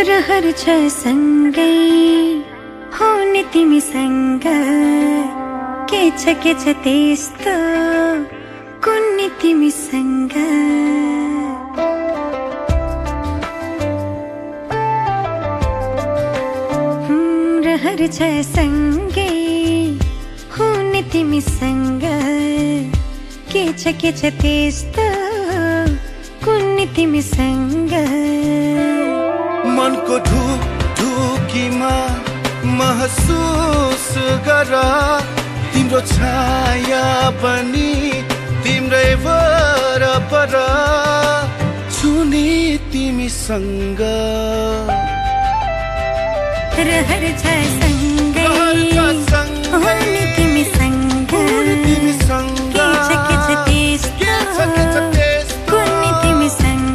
रहर छ सँगै हुने तिमीसँग के छ त्यस्तो कुन्नी तिमीसँग रहर छ सँगै हुने तिमीसँग के छ त्यस्तो कुन्नी तिमीसँग मनको ढुकीमा महसुस गर तिम्रो छाया पनि तिम्रै वरपर छुनी तिमीसँग रहर छ सँगै हुने तिमीसँग के छ त्यस्तो कुन्नी तिमीसँग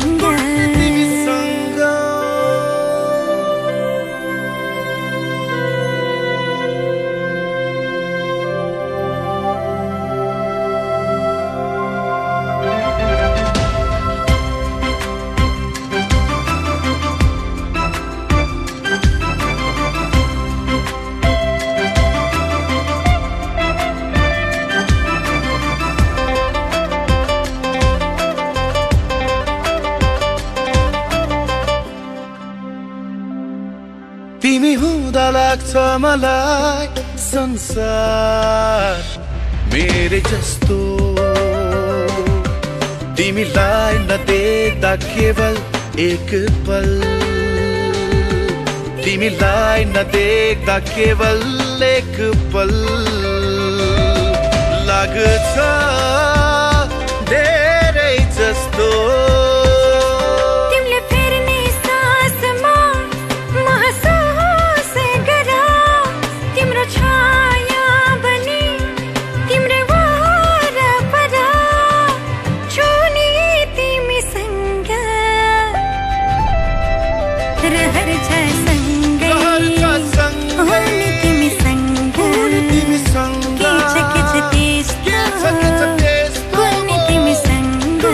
तिमी हुँदा लाग्छ मलाई संसार मेरे जस्तो तिमीलाई नदेख्दा केवल एक पल तिमीलाई नदेख्दा केवल एक पल लाग्छ धेरै जस्तो रहर छ सँगै हुने तिमीसँग के छ त्यस्तो कुन्नी तिमीसँग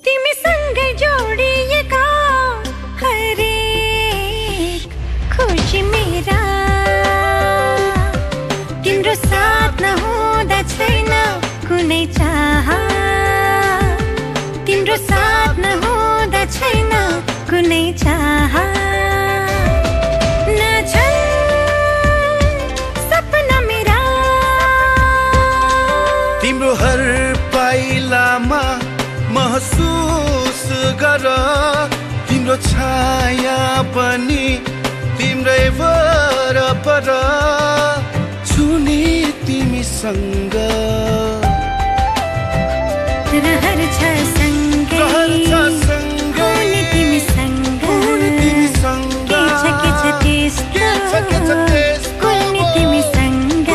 तिमीसँगै जोडिएका हरेक खुसी मेरा तिम्रो साथ नहुँदा छैन कुनै चाह तिम्रो साथ नहुँदा छैन कुनै चाह नछन् सपना मेरा तिम्रो हर पाइलामा महसुस गर तिम्रो छाया पनि तिम्रै वरपर छुनी तिमीसँग रहर छ सँगै हुने तिमीसँग के छ त्यस्तो कुन्नी तिमीसँग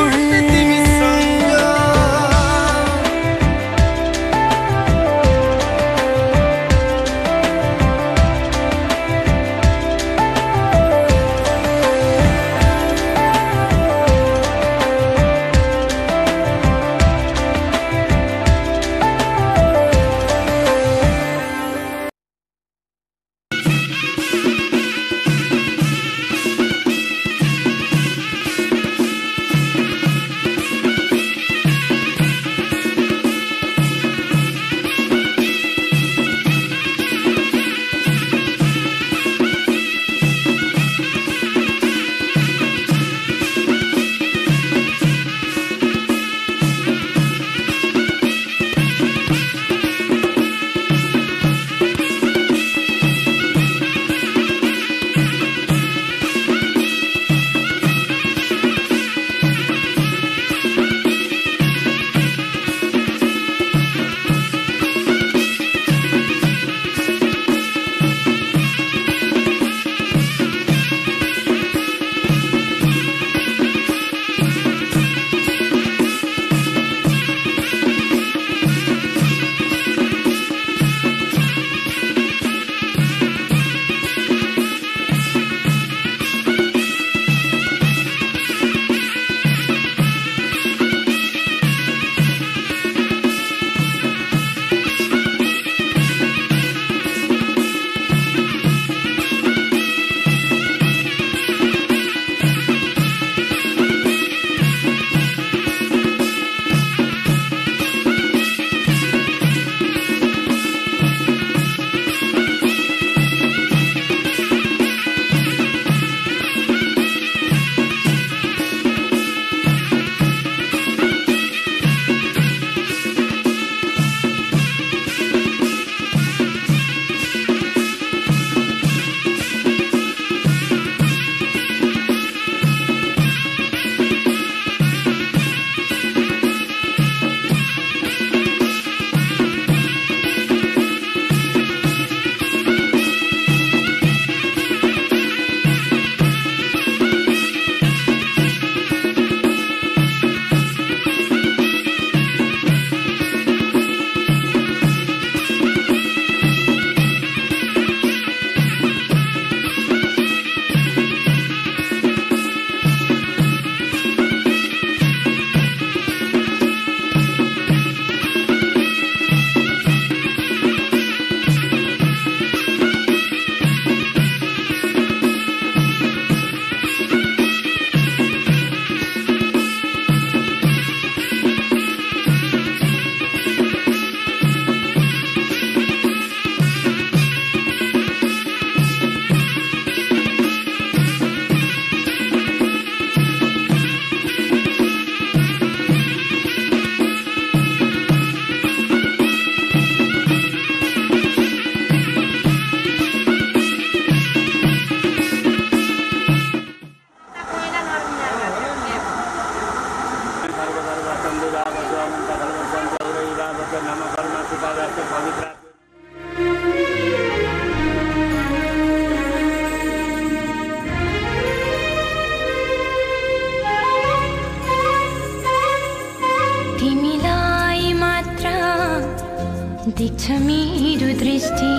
देख्छ मेरो दृष्टि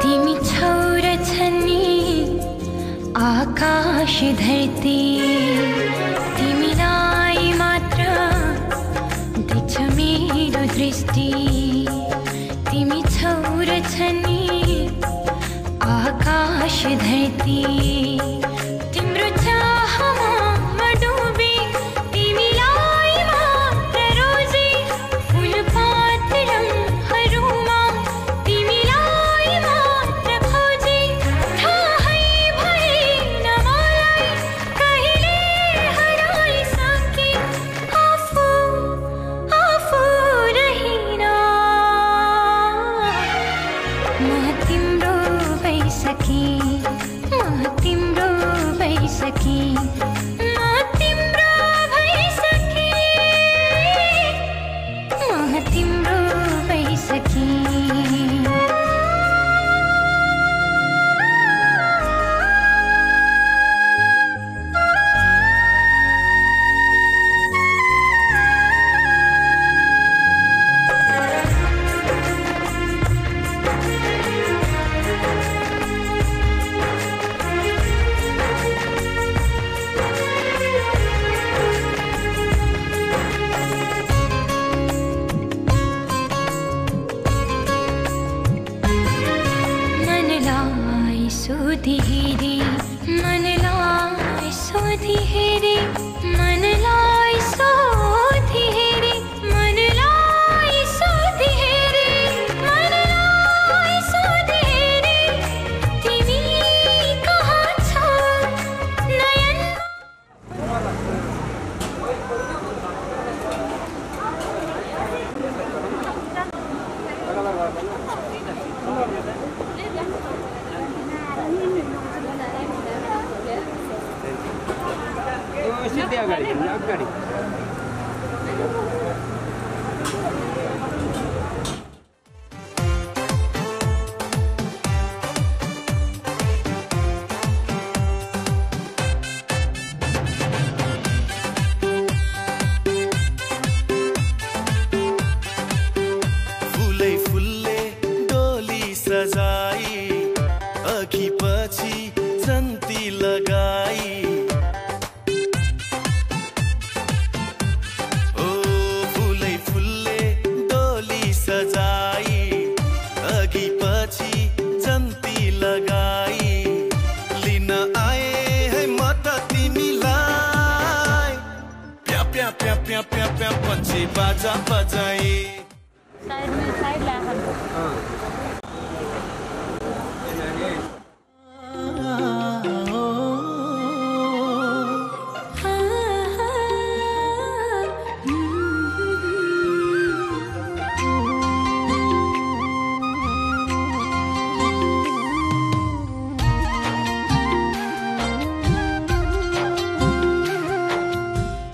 तिमी छौ र छन्नी आकाश धरती तिमीलाई मात्र देख्छ मेरो दृष्टि तिमी छौ र छन्नी आकाश धरती तिम्रो चाहमा म डुबे तिमीलाई मात्र रोजे फुलपात रङहरूमा तिमीलाई मात्र खोजे थाहै भएन मलाई कहिले हराइसके आफू रहिन म तिम्रो भइसके म तिम्रो भइसके म तिम्रो भइसके म तिम्रो भइसके सोधी हेरी मनलाई सोधी हेरी मनलाई सोधी हेरी मनलाई सोधी हेरी मनलाई सोधी हेरी तिमी कहाँ छौ नयन सिधै अगाडि अगाडि फुलै फुलले डोली सजाई अघि पछि जन्ती लगाई ओ फुलै फुलले डोली सजाई अघि पछि जन्ती लगाई लिन आए है म त तिमीलाई प्या प्या प्या प्या प्या प्या पछि बाजा बजाई साइड ला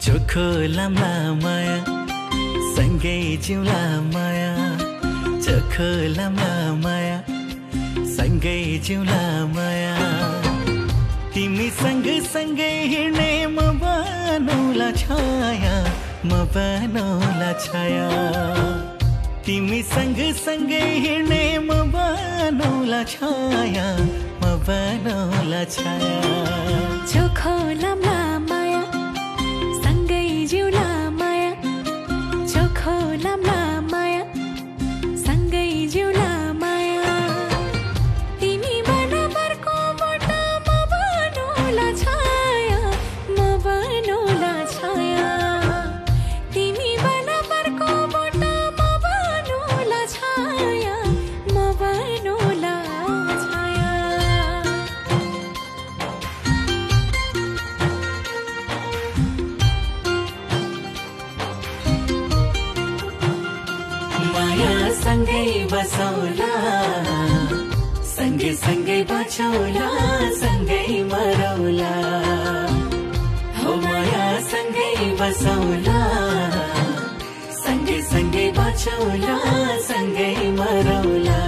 चोखो लाम्ला माया सँगै जिउला माया चोखो लाम्ला माया सँगै जिउला माया तिमी सँगै हिँड्ने म बनौला छाया म बनौला छाया तिमी सँगै हिँड्ने म बनौला छाया म बनौला छाया चोखो लाम्ला माया सँगै जिउला माया चोखो लाम्ला माया सँगै जिउला माया तिमी बराबरको बोटा म बनौला छाया म बनौला छाया तिमी बराबरको बोटा म बनौला छाया म बनौला छाया माया सँगै बसौला सँगै बचौला सँगै मरौला हो माया सँगै बसौला सँगै बचौला सँगै मरौला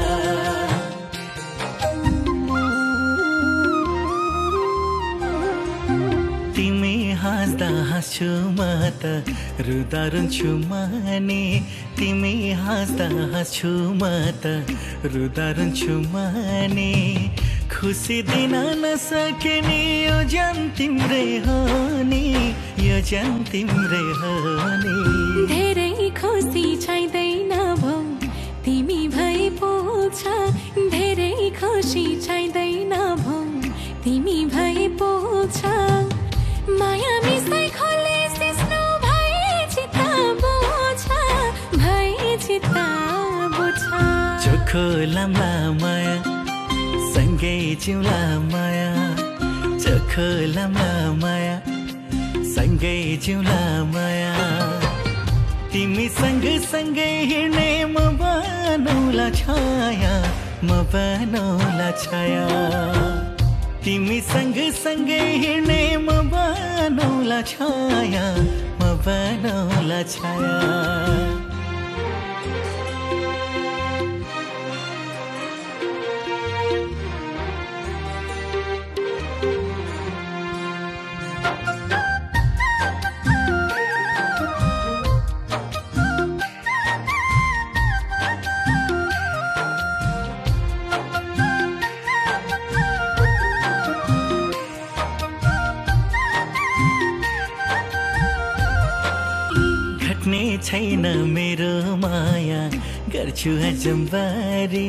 तिमी हाँस्दा हाँस्छु म त रुँदा रुन्छु माने तिमी हाँस्दा हाँस्छु म त रुँदा रुन्छु माने खुसी दिन नसके नि यो जन तिम्रै हो नि यो जन तिम्रै हो नि धेरै खुसी चाहिँदैन भौ तिमी भए पो छ धेरै खुसी चाहिँदैन भौ तिमी भए पो छ माया मिसाइ खोले सिस्नो भए चित्ता बोछ भए चित्ता बोछ चोखो लाम्ला माया सँगै जिउला माया चोखो लाम्ला माया सँगै जिउला माया तिमी सँगै हिँड्ने म बनौला छाया म बनौला छाया तिमी सँगै हिँड्ने म बनौला छाया म बनौला छाया छैन मेरो माया गर्छु अजम्बारी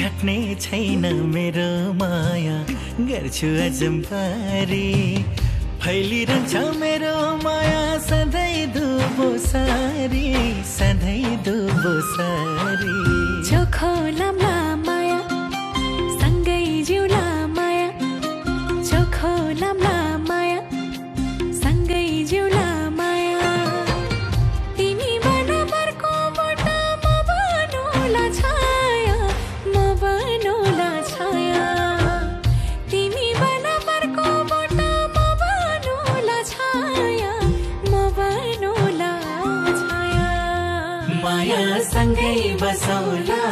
घट्ने छैन मेरो माया गर्छु अजम्बारी फैलिरहन्छ मेरो माया सधैँ दुबो सारी चोखो लाम्ला माया सँगै जिउला माया चोखो लाम्ला माया सँगै जिउला सँगै बसौला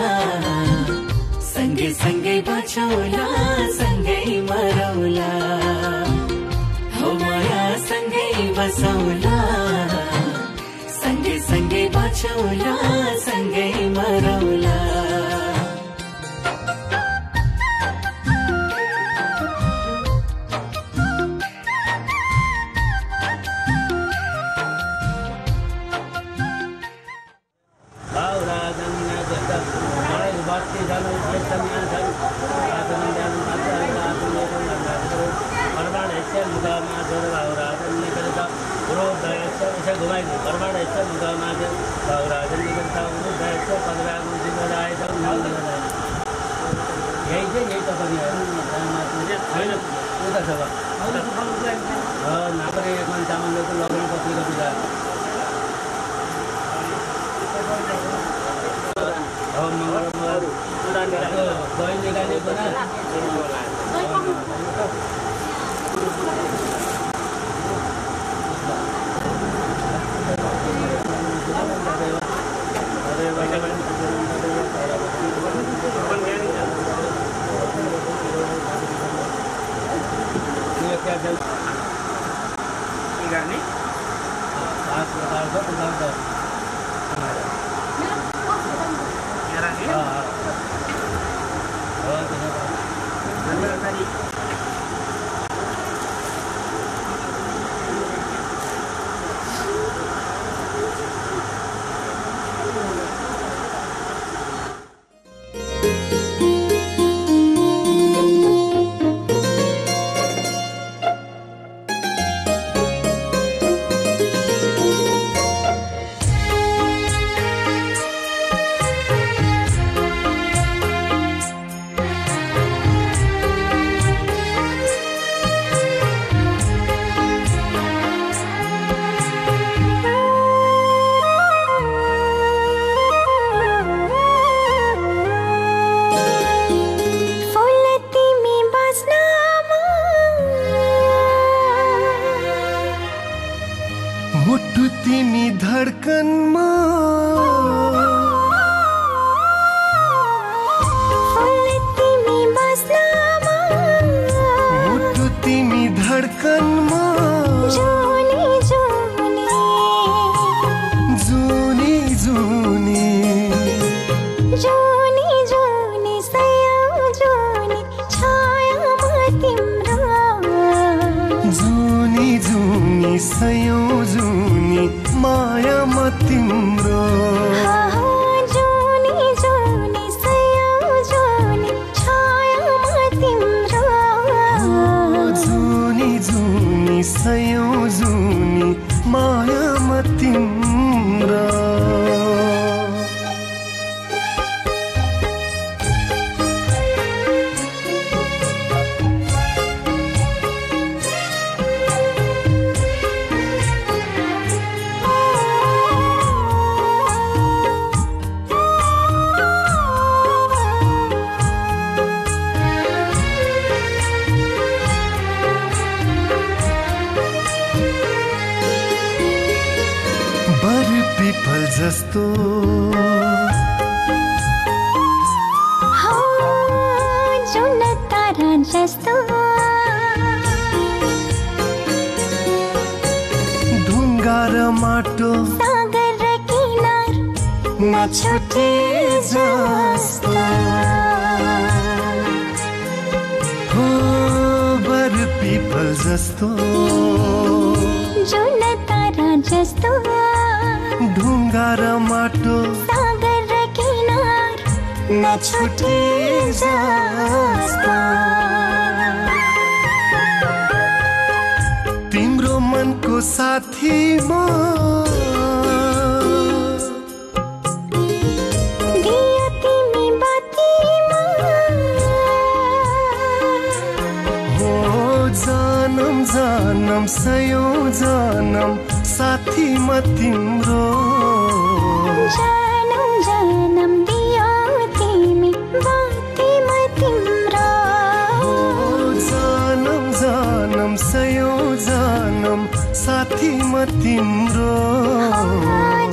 सँगै बचौला सँगै मरौला हो माया सँगै बसौला सँगै बचौला सँगै मरौला धड़कन सयौं जुनी माया म तिम्रो जुनी जुनी सयौं जुनी छाया म तिम्रो जुनी जुनी सयौं जुनी माया म तिम्रो पिपल जस्तो जुन तारा जस्तो ढुङ्गा र माटो सागर र किनार नछुटे जस्तो हो बर पिपल जस्तो जुन तारा जस्तो ढुङ्गा र माटो सागर र किनार नछुटे जस्तो तिम्रो मनको साथी म दियो तिमी बातीमा हो जानम जानम सयौं जानम साथी म तिम्रो जानम जानम दियो तिमी बातीमा तिम्रो जानम जानम सयौं जानम साथी म तिम्रो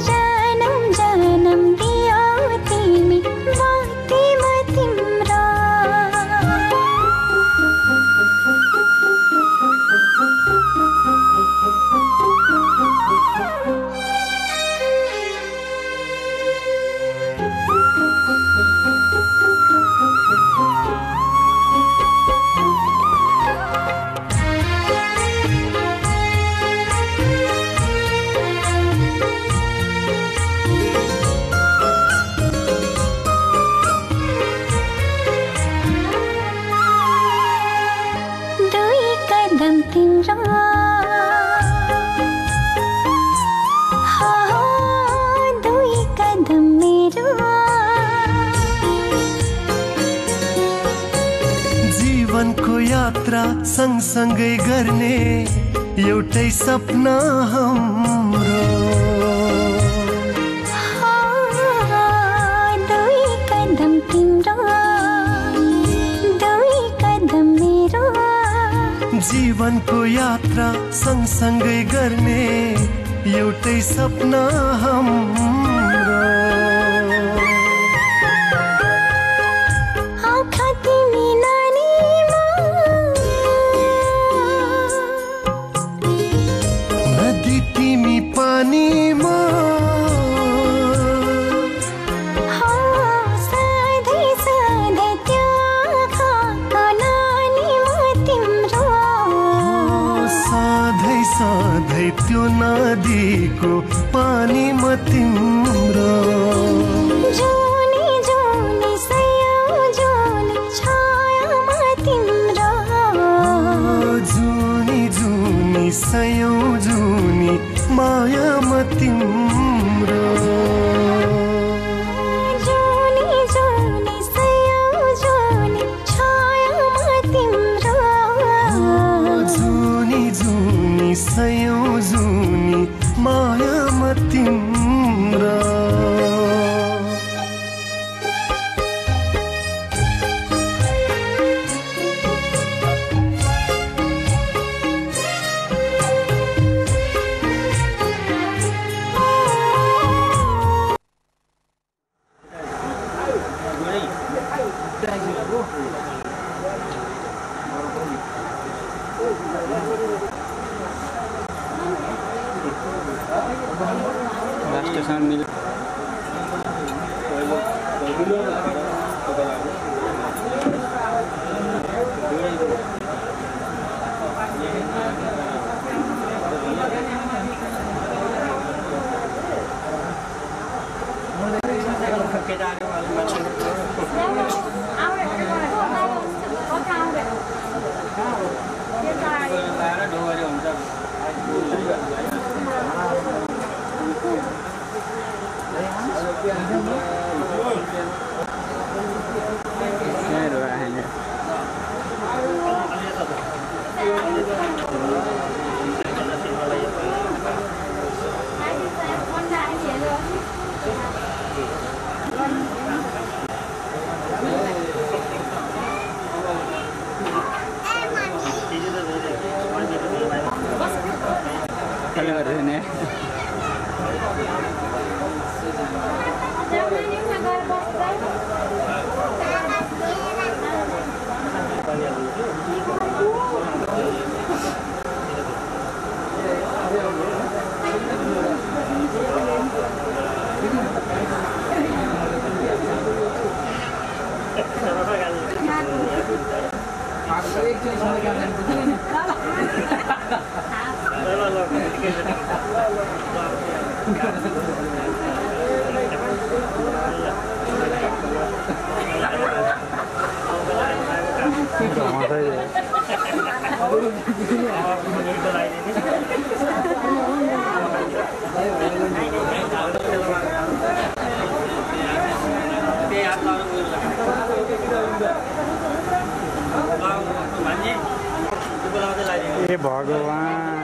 जानम जानम दियो तिमी बातीमा तिम्रो जीवनको यात्रा सँगसँगै गर्ने एउटै सपना हाम्रो दुई कदम तिम्रो दुई कदम मेरो जीवनको यात्रा सँगसँगै गर्ने एउटै सपना हाम्रो आँखा तिमी नानीमा नदी तिमी पानीमा सधैँ सधैँ त्यो आँखाको नानीमा तिम्रो सधैँ सधैँ त्यो नदीको पानी म तिम्रो जुनी जुनी सयौं जुनी छायामा तिम्रो जुनी जुनी सयौं जुनी माया म तिम्रो जुनी जुनी सयौं जुनी छायामा तिम्रो जुनी जुनी सयौं जुनी माया म तिम्रो स्टेशन मिल हे भगवान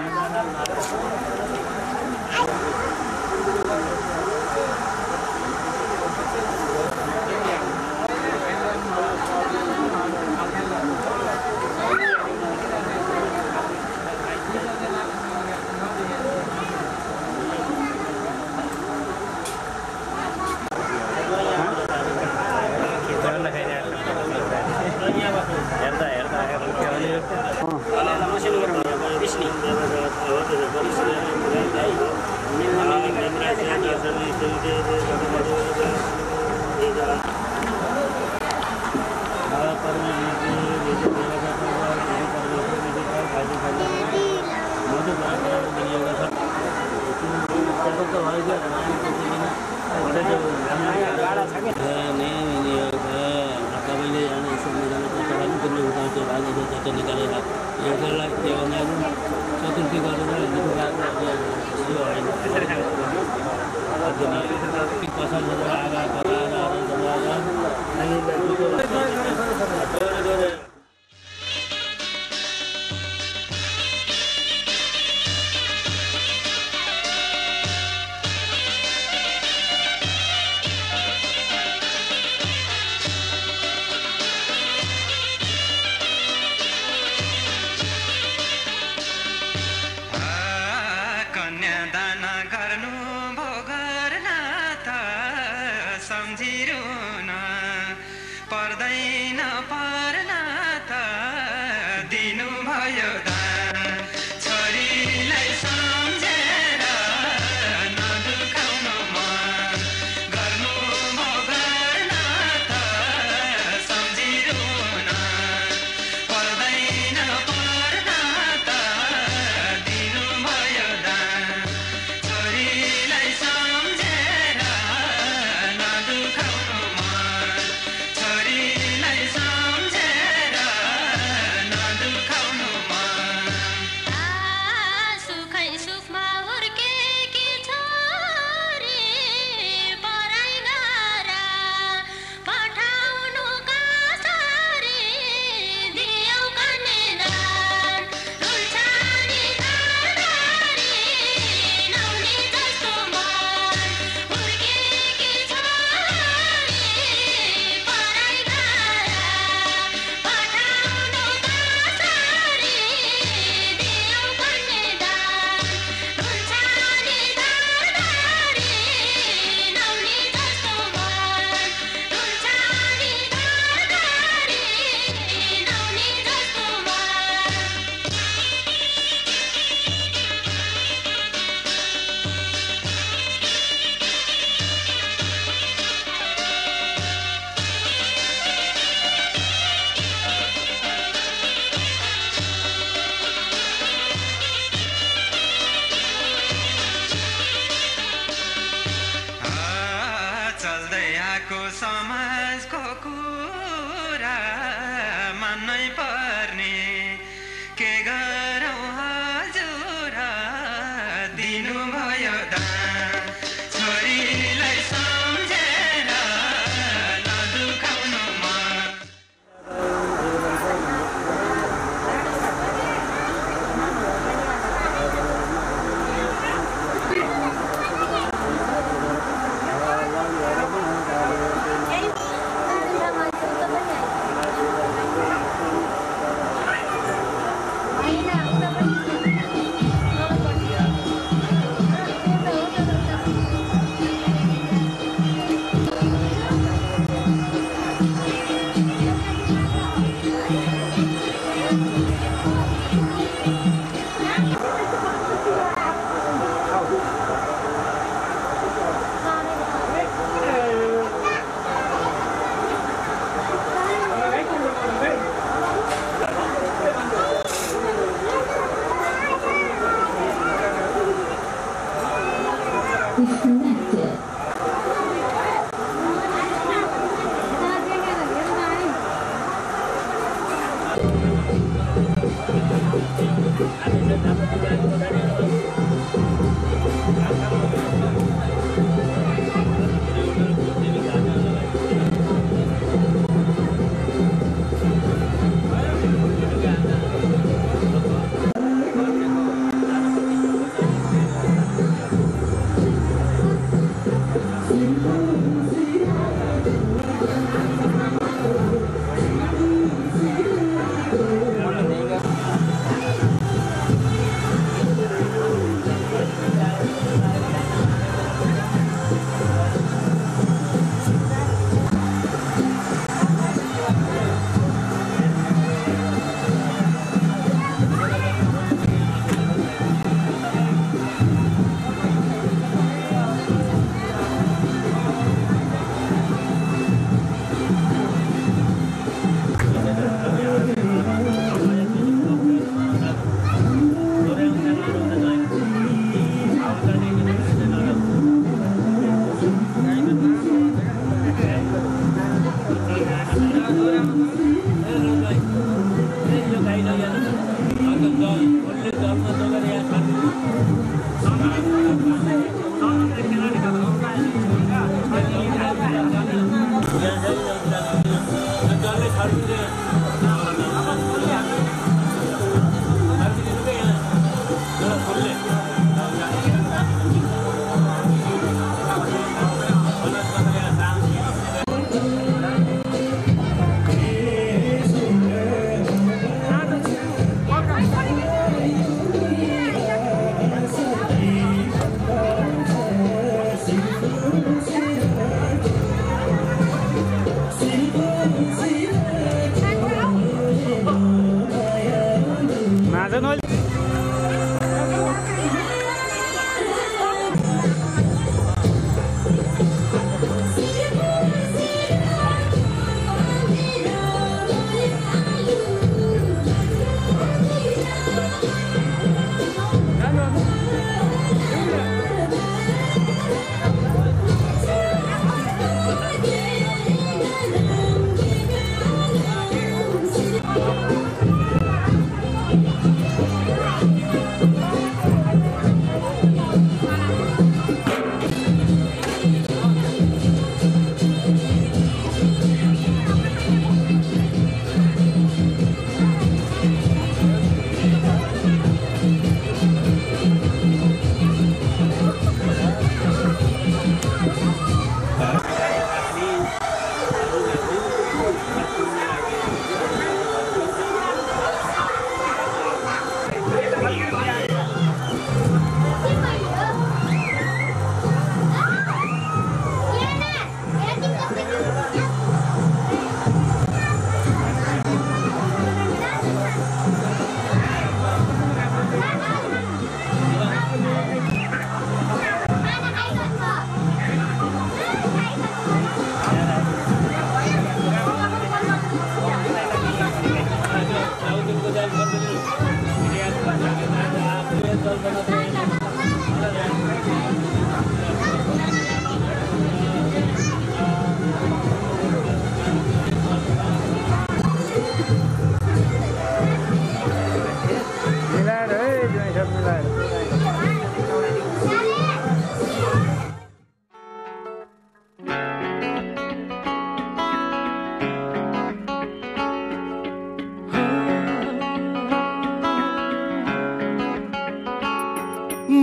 दिनुभयो दान छोरीलाई सम्झ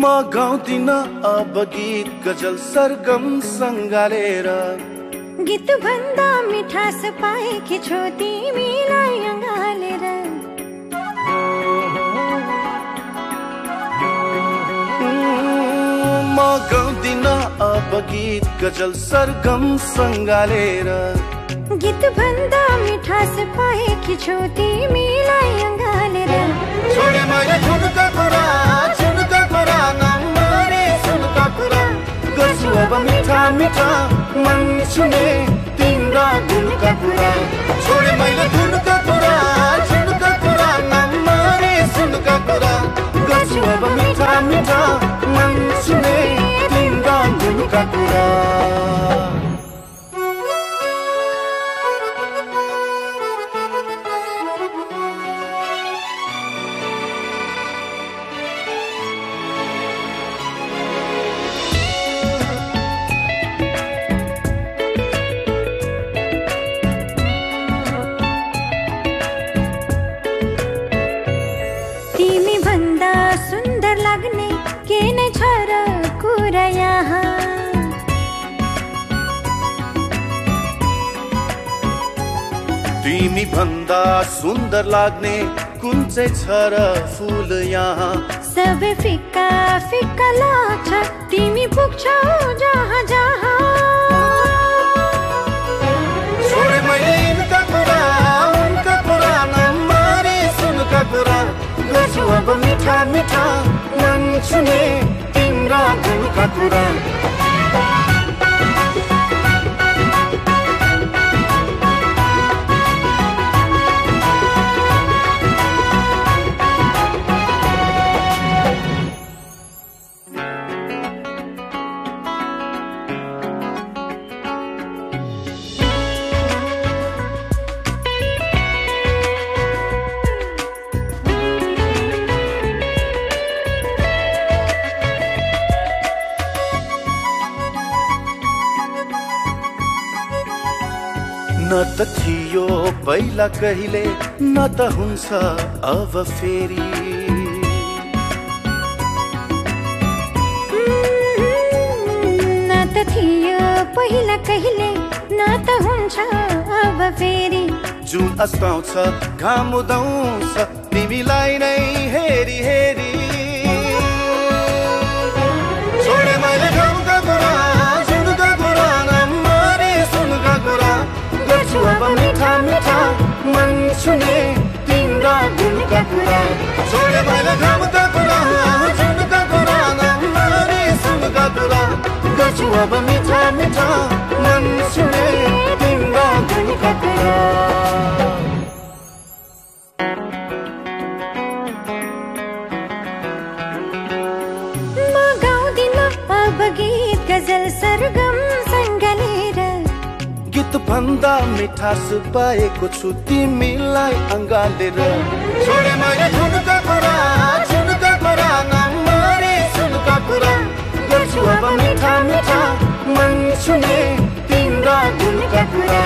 म गाउँदिन अब गीत गजल सरगम सङ्गालेर गीत भन्दा मिठास पाएकी छु तिमीलाई अँगालेर म गाउँदिन अब गीत गजल सरगम सङ्गालेर गीत भन्दा मिठास पाएकी छु तिमीलाई अँगालेर छोडे मैले झुनुका कुरा नम्बरे सुनुका कुरा गर्छु अब मिठा मिठा मन छुने तिम्रा गुणका कुरा छोडे मैले झुनुका कुरा नम्बरे सुनुका कुरा गर्छु अब मिठा मिठा मन छुने तिम्रा जुनका कुरा तिमी भन्दा सुन्दर लाग्ने कुन चाहिँ छ र फूल यहाँ सबै फिक्का फिक्का लाग्छ तिमी पुग्छौ जहाँ जहाँ छोडे मैले उनका कुरा नमारे सुनका कुरा गर्छु अब मिठा मिठा मन छुने तिम्रा गुणका कुरा न त थियो पहिला कहिले न त हुन्छ अब फेरि न त थियो पहिला कहिले न त हुन्छ अब फेरि जुन अस्ताउँछ घाम उदाउँछ तिमीलाई नै हेरी हेरी छोडे मैले गाउँका कुरा सुनका कुरा नमारे सुनका कुरा गर्छु अब मिठा मिठा मन छुने तिम्रा गुणका कुरा छोडे मैले गाउँका कुरा सुनका कुरा नमारे सुनका कुरा गर्छु अब मिठा मिठा मन छुने तिम्रा गुणका कुरा गीत गजल सरगम सङ्गलेर गीत भन्दा मिठास पाएको छु तिमीलाई अँगालेर छोडे मैले झुनका कुरा नमारे सुनका कुरा गर्छु अब मिठा मिठा मन छुने तिम्रा गुणका कुरा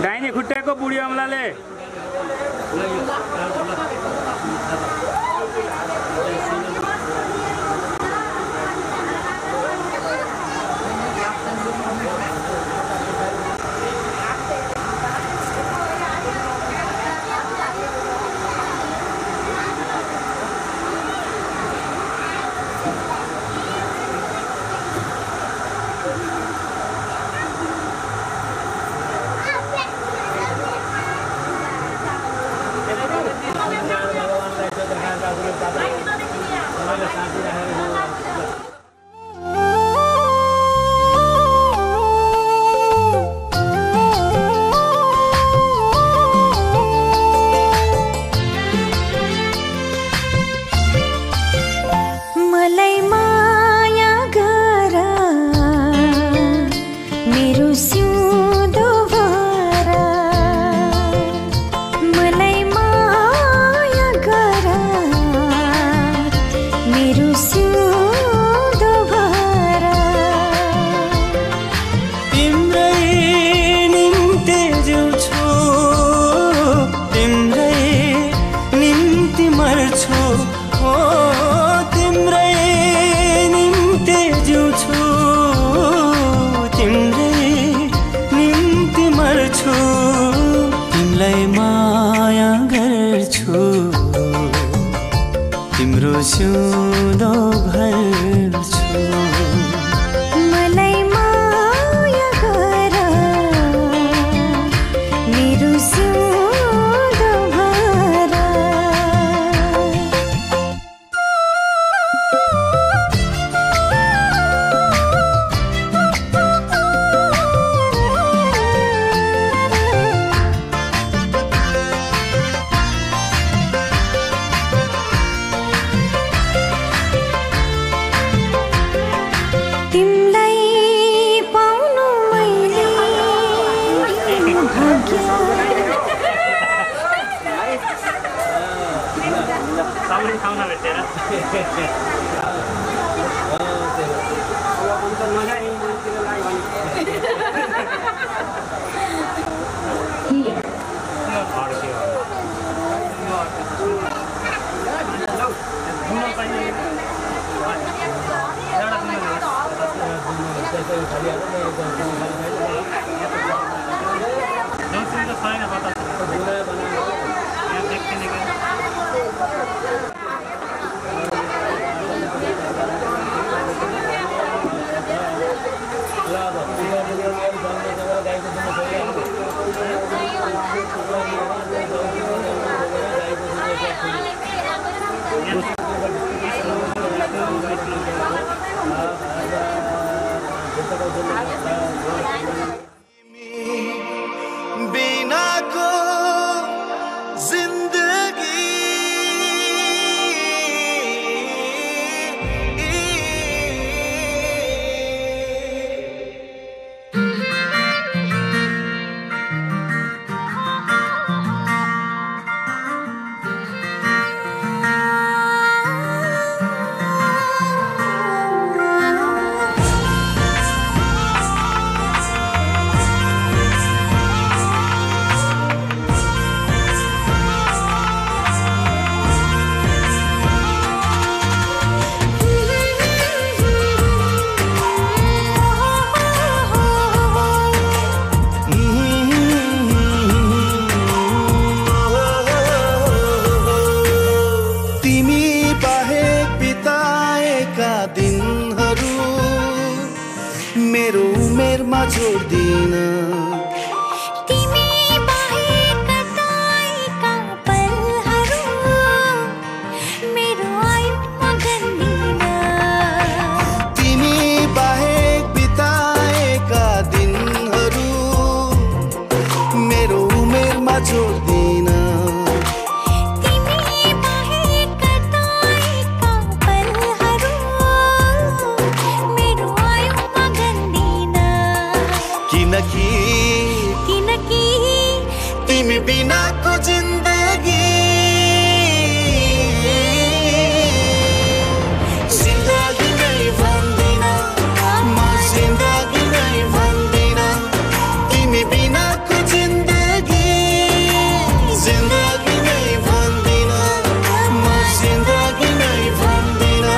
दाहिने खुट्टाको बुढी अमलाले सिउँदो भर्छु मलाई माया गर मेरो सिउँदो भर तिमलाई पाउनु मैले भाग्य सबै ठाउँमा भेटेर बिनाको जिन्दगी मेरो उमेरमा जोड्दिन तिमी बाहेक कताएका पलहरू मेरो आयुमा गन्दिन तिमी बाहेक बिताएका दिनहरू मेरो उमेरमा जोड्दिन तिमी बाहेक कताएका पलहरू मेरो आयुमा गन्दिन किनकि तिमी बिनाको जिन्दगी जिन्दगी नै भन्दिन म जिन्दगी नै भन्दिन तिमी बिनाको जिन्दगी जिन्दगी नै भन्दिन म जिन्दगी नै भन्दिन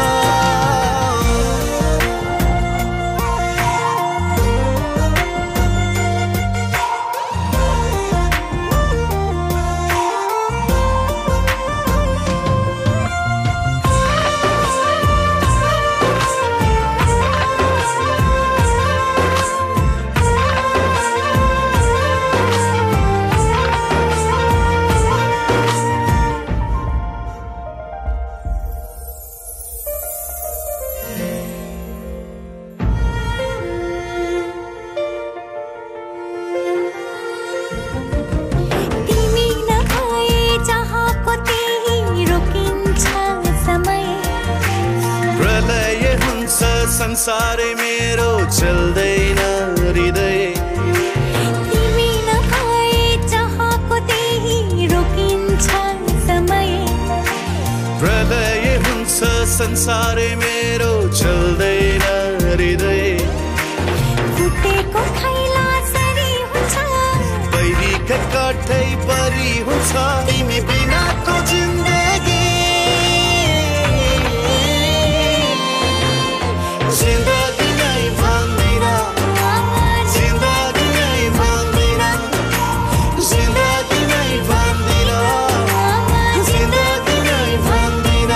तिमी नभए जहाँको त्यही रोकिन्छ समय प्रलय हुन्छ संसारै मेरो चल्दैन हृदय तिमी नभए जहाँको त्यही रोकिन्छ समय प्रलय हुन्छ संसारै मेरो चल्दैन हृदय फुटेको खैला सरी हुन्छ बैरीका काठै परी हुन्छ तिमी बिनाको जिन्दगी जिन्दगी नै भन्दिन जिन्दगी नै भन्दिन जिन्दगी नै भन्दिन जिन्दगी नै भन्दिन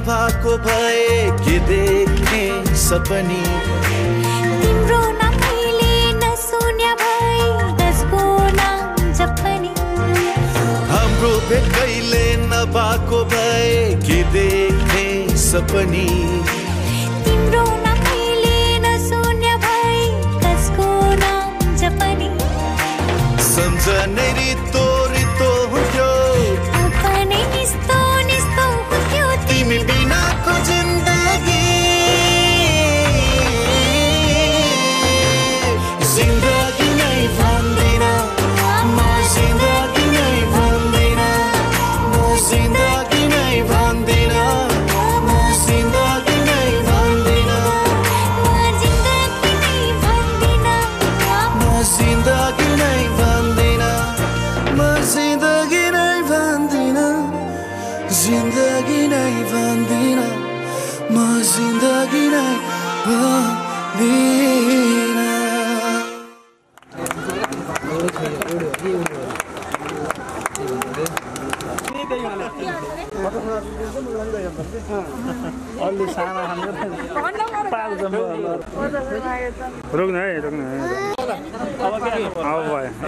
नभएको भए के देख्ने सपनी तिम्रो नामले नसुन्या भए कसको नाम जपनी हाम्रो भेट कहिले नभएको भए के देख्ने सपनी तिम्रो नामले नसुन्या भए कसको नाम जपनी सम्झनै रितो रितो हुन्थ्यो अपनै निस्तो निस्तो हुन्थ्यो तिमी बिनाको जिन्दगी जिन्दगी नै भन्दिन म जिन्दगी नै भन्दिन म जिन्दगी नै भन्दिन म जिन्दगी नै भन्दिन म जिन्दगी नै भन्दिन म जिन्दगी नै भन्दिन म जिन्दगी नै भन्दिन जिन्दगी नै भन्दिन म जिन्दगी नै भन्दिन रुक्न है रुक्न है अब भयो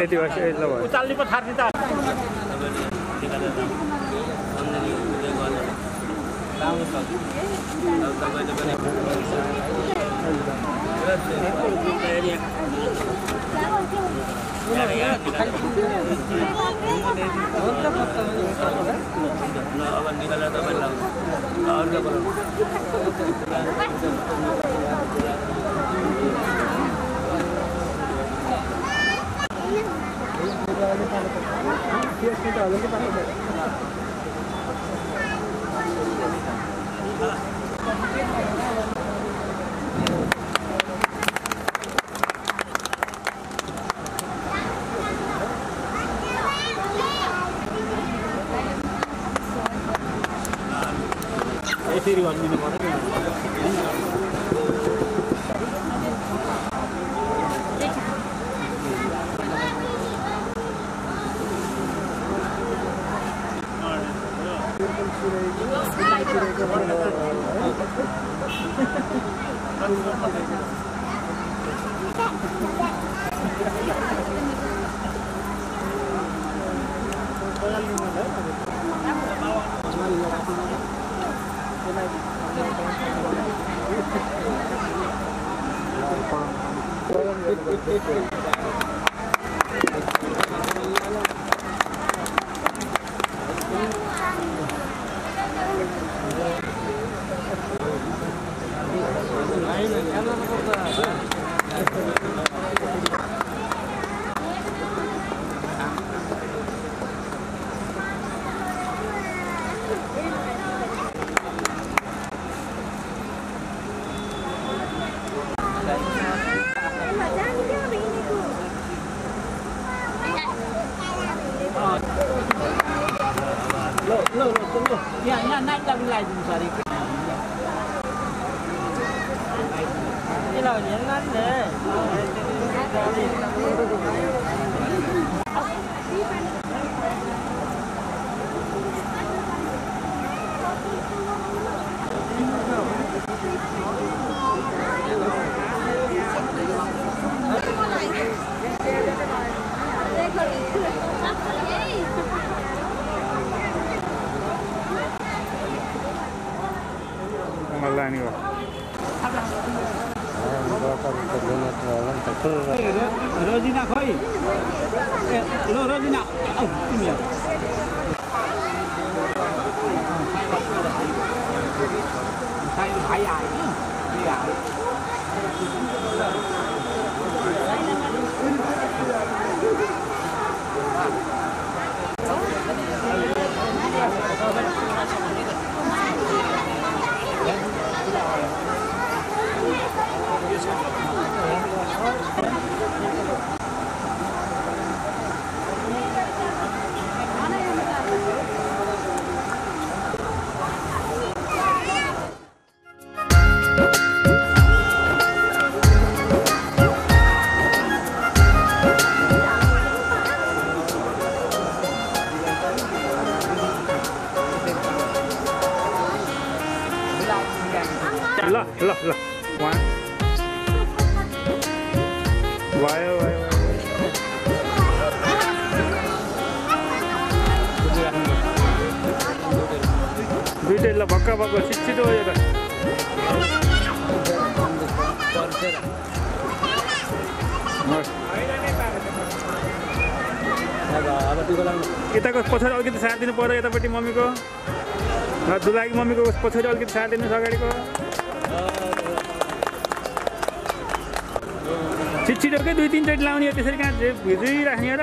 यति भयो यति भयो उचाल्ने पो थार्ने त फेरि भनिदिनु पर्यो Yan, naik lagi lagi sorry. Ini jangan deh. Rozina khoi. Lo Rozina. Oh, ini ya. Saya bahaya ini. Iya. ल ल वान भयो भयो दुईटै ल भक्का भक्का छिटो हो यो त यताको पछाडि अलिकति साथ दिनु पर्यो यतापट्टि मम्मीको दुलाकी मम्मीको पछाडि अलिकति साथ दिनुहोस् अगाडिको छिटोकै 2-3 चोटि लाउने हो त्यसरी कहाँ भिजिराख्ने हो र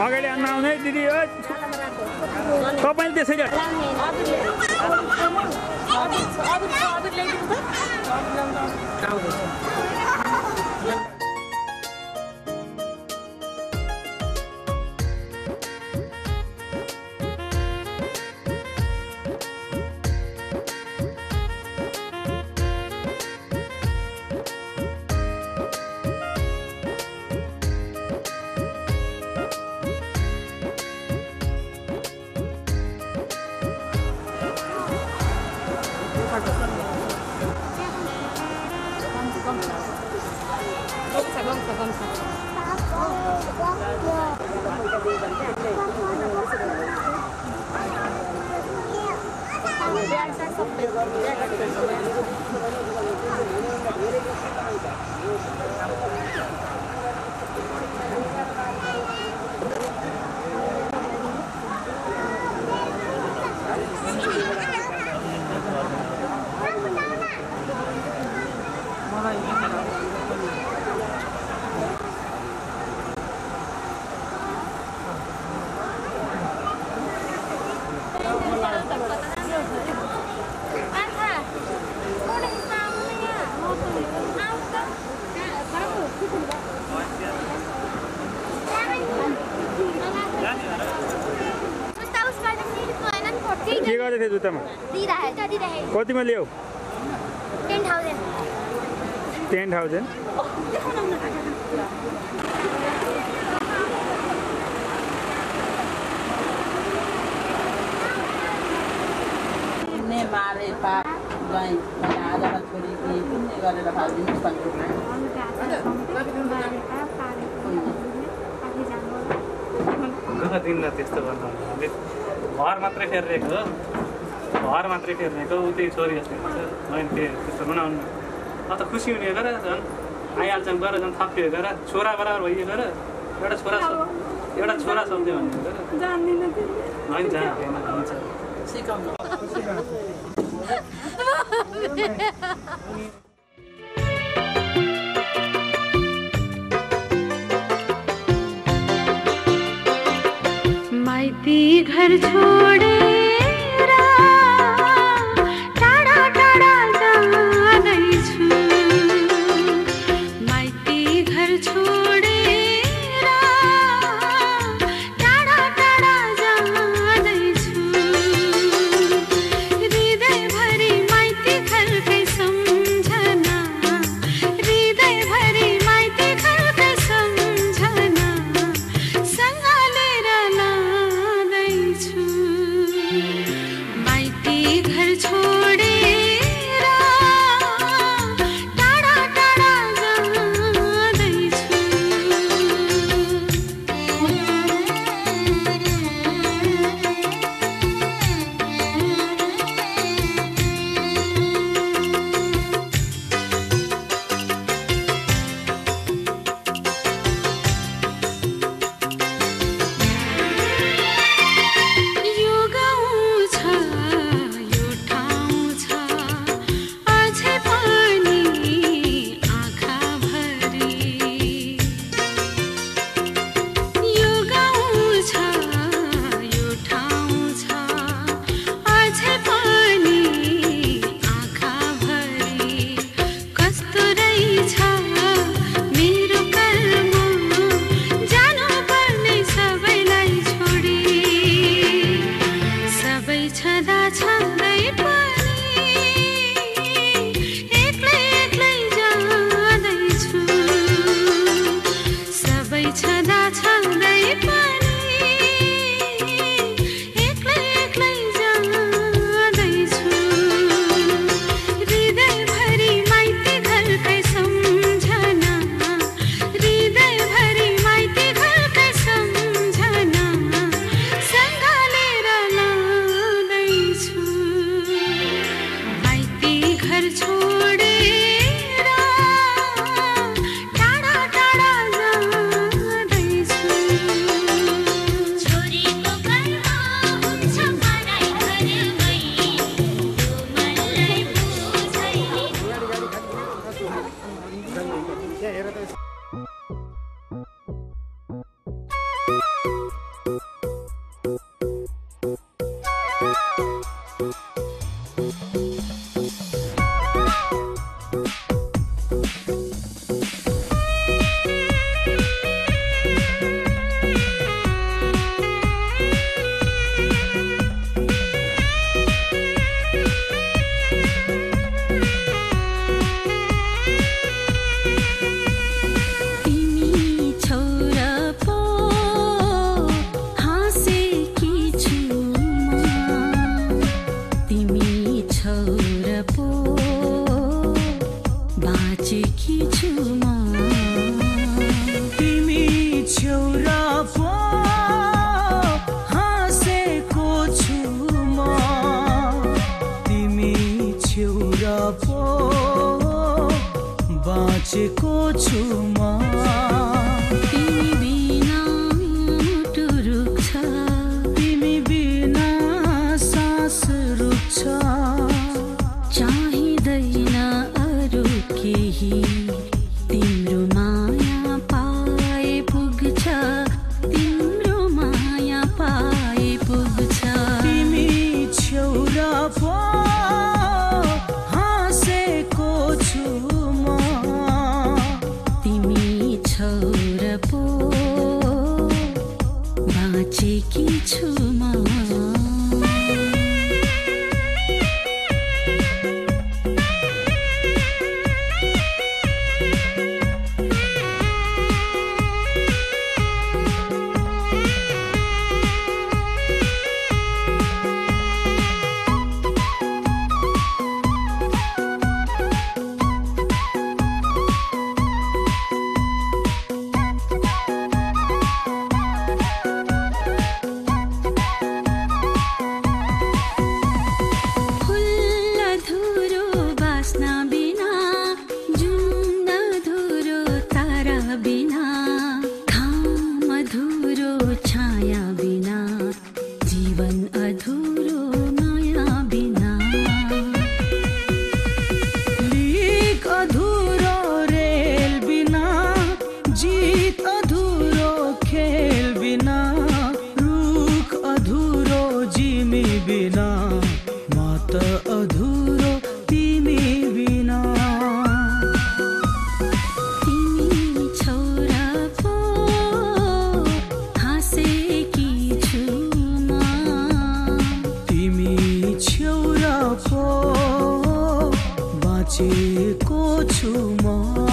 अगाडि आउनु आउने दिदी हो तपाईले त्यसरी के गर्दै थिए जुत्तामा कतिमा ल्याऊ 10,000 मारे पाप गई आधा छोरी कि गरेर फाल्दिनु भन्छु दिन त्यस्तो गर्नु घर मात्रै फेरिरहेको घर मात्रै फेर्नेको उतै छोरी जस्तो हुन्छ मैले त्यस्तो बनाउनु म त खुसी हुने गर झन् आइहाल्छन् गर झन् थप्यो गर छोरा बराबर भइयो गर एउटा छोरा सोध्यो भन्ने गर होइन जान्दैन हुन्छ सिकाउनु माइती घर छोडेर टाढा टाढा जाँदैछु माइती घर छोडेर टाढा टाढा जाँदैछु हृदयभरि माइती घरकै सम्झना हृदयभरि माइती घरकै सम्झना सँगलेर लाँदैछु छौरा पो बाँचेकी छु म तिमी छौरा पो हाँसेको छु म तिमी छौरा पो बाँचेको छु म तिमी बिना मुटु रुक्छ तिमी बिना सास रुक्छ चाहिँदैन अरू केही तिम्रो माया पाए पुग्छ तिम्रो माया पाए पुग्छ तिमी छौरा पो हाँसेको छु म तिमी छौरा पो बाँचेकी छु म अधुरो तिमी बिना तिमी छौरा पो हाँसेकी छु म तिमी छौरा पो बाँचेको छु म